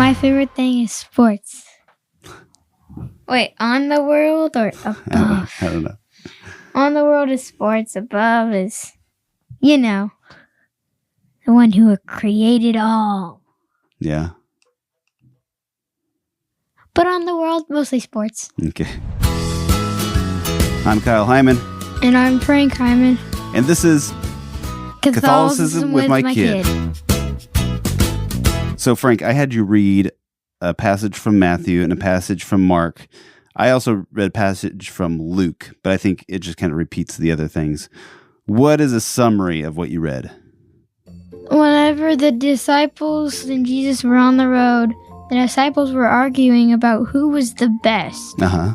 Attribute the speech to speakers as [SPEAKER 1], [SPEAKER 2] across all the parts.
[SPEAKER 1] My favorite thing is sports. Wait, on the world or above?
[SPEAKER 2] I don't know.
[SPEAKER 1] On the world is sports. Above is, the one who created all.
[SPEAKER 2] Yeah.
[SPEAKER 1] But on the world, mostly sports.
[SPEAKER 2] Okay. I'm Kyle Heimann.
[SPEAKER 1] And I'm Frank Heimann.
[SPEAKER 2] And this is Catholicism with my kid. So, Frank, I had you read a passage from Matthew and a passage from Mark. I also read a passage from Luke, but I think it just kind of repeats the other things. What is a summary of what you read?
[SPEAKER 1] Whenever the disciples and Jesus were on the road, the disciples were arguing about who was the best.
[SPEAKER 2] Uh-huh.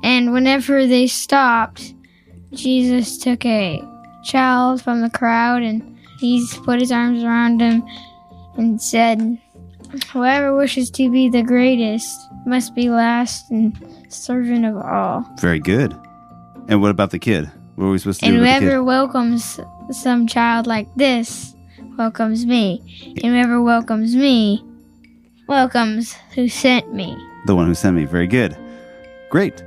[SPEAKER 1] And whenever they stopped, Jesus took a child from the crowd and he put his arms around him and said, "Whoever wishes to be the greatest must be last and servant of all."
[SPEAKER 2] Very good. And what about the kid? What are we supposed to do
[SPEAKER 1] and
[SPEAKER 2] with the kid?
[SPEAKER 1] whoever welcomes some child like this welcomes me. And whoever welcomes me welcomes who sent me.
[SPEAKER 2] The one who sent me. Very good. Great.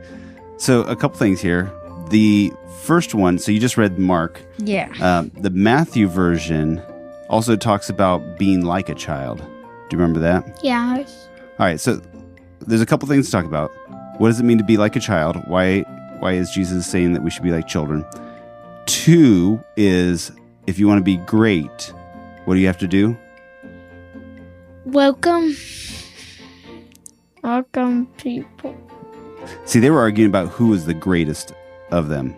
[SPEAKER 2] So a couple things here. The first one, so you just read Mark.
[SPEAKER 1] Yeah.
[SPEAKER 2] The Matthew version also talks about being like a child. Do you remember that?
[SPEAKER 1] Yeah.
[SPEAKER 2] All right. So there's a couple things to talk about. What does it mean to be like a child? Why is Jesus saying that we should be like children? 2 is, if you want to be great, what do you have to do?
[SPEAKER 1] Welcome people.
[SPEAKER 2] See, they were arguing about who was the greatest of them.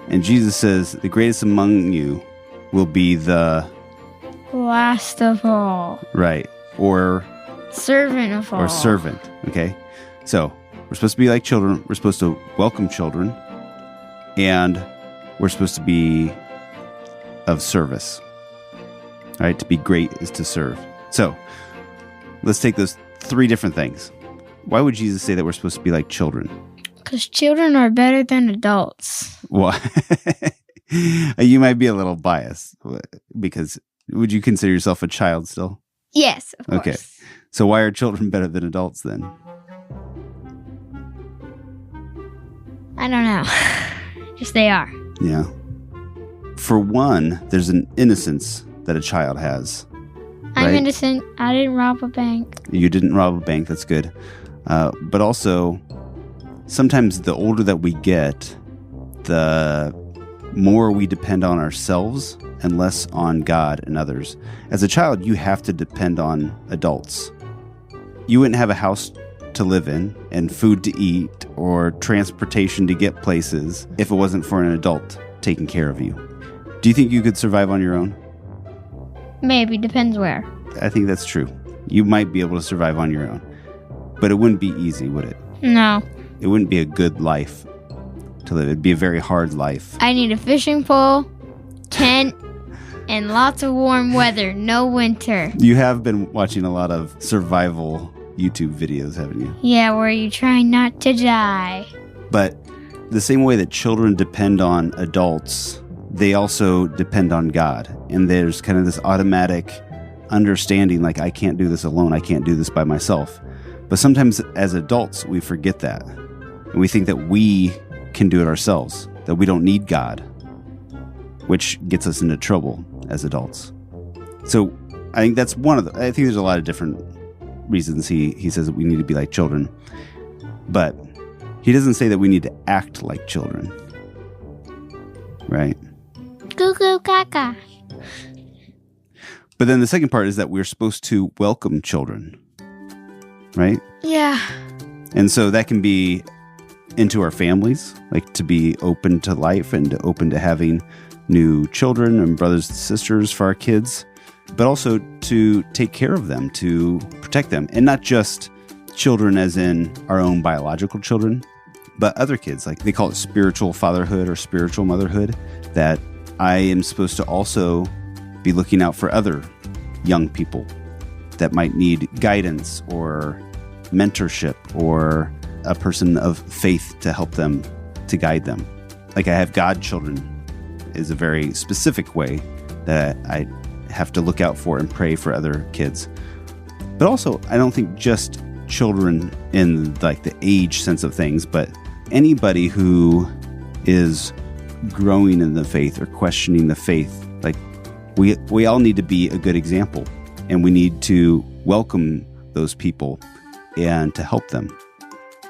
[SPEAKER 2] And Jesus says, the greatest among you will be the...
[SPEAKER 1] last of all.
[SPEAKER 2] Right. Or...
[SPEAKER 1] servant of all.
[SPEAKER 2] Or servant. Okay. So, we're supposed to be like children. We're supposed to welcome children. And we're supposed to be of service. All right. To be great is to serve. So, let's take those 3 different things. Why would Jesus say that we're supposed to be like children?
[SPEAKER 1] Because children are better than adults.
[SPEAKER 2] Why? You might be a little biased. Because would you consider yourself a child still?
[SPEAKER 1] Yes, of course.
[SPEAKER 2] Okay. So why are children better than adults then?
[SPEAKER 1] I don't know. Just they are.
[SPEAKER 2] Yeah. For one, there's an innocence that a child has.
[SPEAKER 1] I'm
[SPEAKER 2] right?
[SPEAKER 1] innocent. I didn't rob a bank.
[SPEAKER 2] You didn't rob a bank. That's good. But also, sometimes the older that we get, the more we depend on ourselves and less on God and others. As a child, you have to depend on adults. You wouldn't have a house to live in and food to eat or transportation to get places if it wasn't for an adult taking care of you. Do you think you could survive on your own?
[SPEAKER 1] Maybe. Depends where.
[SPEAKER 2] I think that's true. You might be able to survive on your own. But it wouldn't be easy, would it?
[SPEAKER 1] No.
[SPEAKER 2] It wouldn't be a good life to live. It'd be a very hard life.
[SPEAKER 1] I need a fishing pole, tent, and lots of warm weather. No winter.
[SPEAKER 2] You have been watching a lot of survival YouTube videos, haven't you?
[SPEAKER 1] Yeah, where you try not to die.
[SPEAKER 2] But the same way that children depend on adults, they also depend on God. And there's kind of this automatic understanding, like, I can't do this alone. I can't do this by myself. But sometimes as adults, we forget that. And we think that we can do it ourselves, that we don't need God, which gets us into trouble as adults. So I think that's one of the... I think there's a lot of different reasons he says that we need to be like children. But he doesn't say that we need to act like children. Right?
[SPEAKER 1] Goo goo gaga.
[SPEAKER 2] But then the second part is that we're supposed to welcome children. Right?
[SPEAKER 1] Yeah.
[SPEAKER 2] And so that can be into our families, like to be open to life and open to having new children and brothers and sisters for our kids, but also to take care of them, to protect them. And not just children as in our own biological children, but other kids. Like they call it spiritual fatherhood or spiritual motherhood, that I am supposed to also be looking out for other young people that might need guidance or mentorship or a person of faith to help them, to guide them. Like I have godchildren is a very specific way that I have to look out for and pray for other kids. But also, I don't think just children in like the age sense of things, but anybody who is growing in the faith or questioning the faith, like we all need to be a good example, and we need to welcome those people and to help them.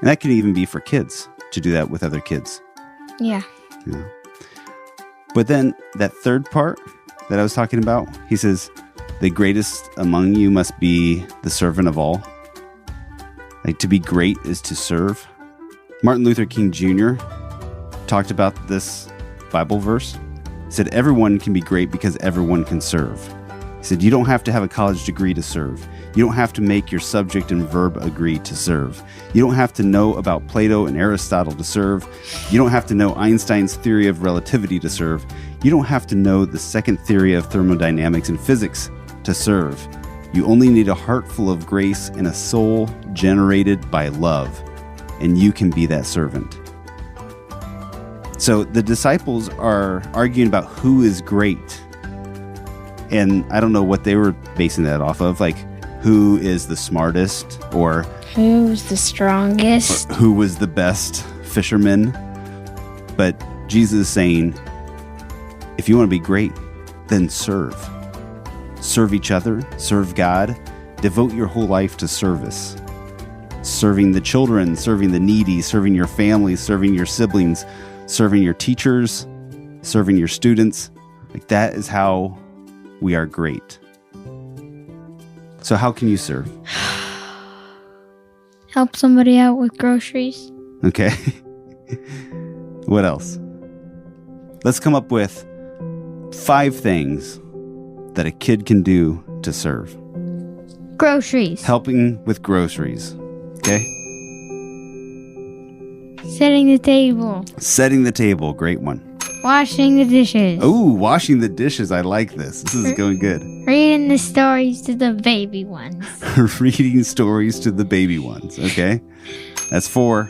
[SPEAKER 2] And that can even be for kids, to do that with other kids.
[SPEAKER 1] Yeah.
[SPEAKER 2] But then that third part that I was talking about, he says, the greatest among you must be the servant of all. Like, to be great is to serve. Martin Luther King Jr. talked about this Bible verse. He said, everyone can be great because everyone can serve. He said, you don't have to have a college degree to serve. You don't have to make your subject and verb agree to serve. You don't have to know about Plato and Aristotle to serve. You don't have to know Einstein's theory of relativity to serve. You don't have to know the second theory of thermodynamics and physics to serve. You only need a heart full of grace and a soul generated by love, and you can be that servant. So the disciples are arguing about who is great. And I don't know what they were basing that off of, like who is the smartest, or
[SPEAKER 1] who's the strongest,
[SPEAKER 2] or who was the best fisherman. But Jesus is saying, if you want to be great, then serve. Serve each other, serve God, devote your whole life to service. Serving the children, serving the needy, serving your family, serving your siblings, serving your teachers, serving your students. Like, that is how we are great. So how can you serve?
[SPEAKER 1] Help somebody out with groceries.
[SPEAKER 2] Okay. What else? Let's come up with 5 things that a kid can do to serve.
[SPEAKER 1] Groceries.
[SPEAKER 2] Helping with groceries. Okay.
[SPEAKER 1] Setting the table.
[SPEAKER 2] Setting the table. Great one.
[SPEAKER 1] Washing the dishes.
[SPEAKER 2] Oh, washing the dishes. I like this. This is going good.
[SPEAKER 1] Reading the stories to the baby ones.
[SPEAKER 2] Reading stories to the baby ones. Okay. That's 4.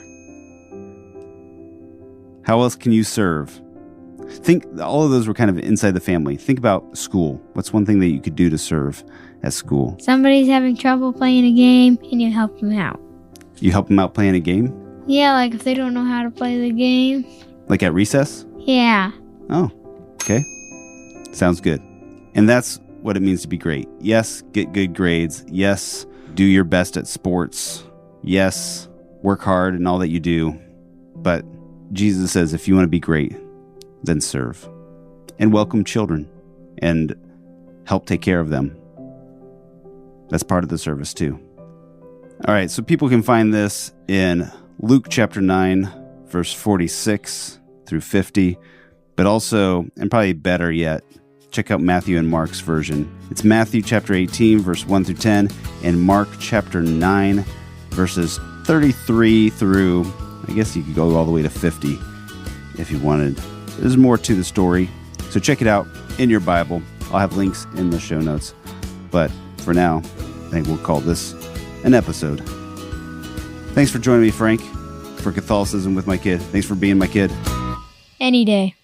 [SPEAKER 2] How else can you serve? Think, all of those were kind of inside the family. Think about school. What's one thing that you could do to serve at school?
[SPEAKER 1] Somebody's having trouble playing a game, and you help them out.
[SPEAKER 2] You help them out playing a game?
[SPEAKER 1] Yeah, like if they don't know how to play the game.
[SPEAKER 2] Like at recess?
[SPEAKER 1] Yeah.
[SPEAKER 2] Oh, okay. Sounds good. And that's what it means to be great. Yes, get good grades. Yes, do your best at sports. Yes, work hard in all that you do. But Jesus says, if you want to be great, then serve. And welcome children and help take care of them. That's part of the service too. All right, so people can find this in Luke chapter 9, verse 46 through 50, but also, and probably better yet, check out Matthew and Mark's version. It's Matthew chapter 18, verse 1 through 10, and Mark chapter 9, verses 33 through, I guess you could go all the way to 50 if you wanted. There's more to the story, so check it out in your Bible. I'll have links in the show notes. But for now, I think we'll call this an episode. Thanks for joining me, Frank, for Catholicism with my kid. Thanks for being my kid.
[SPEAKER 1] Any day.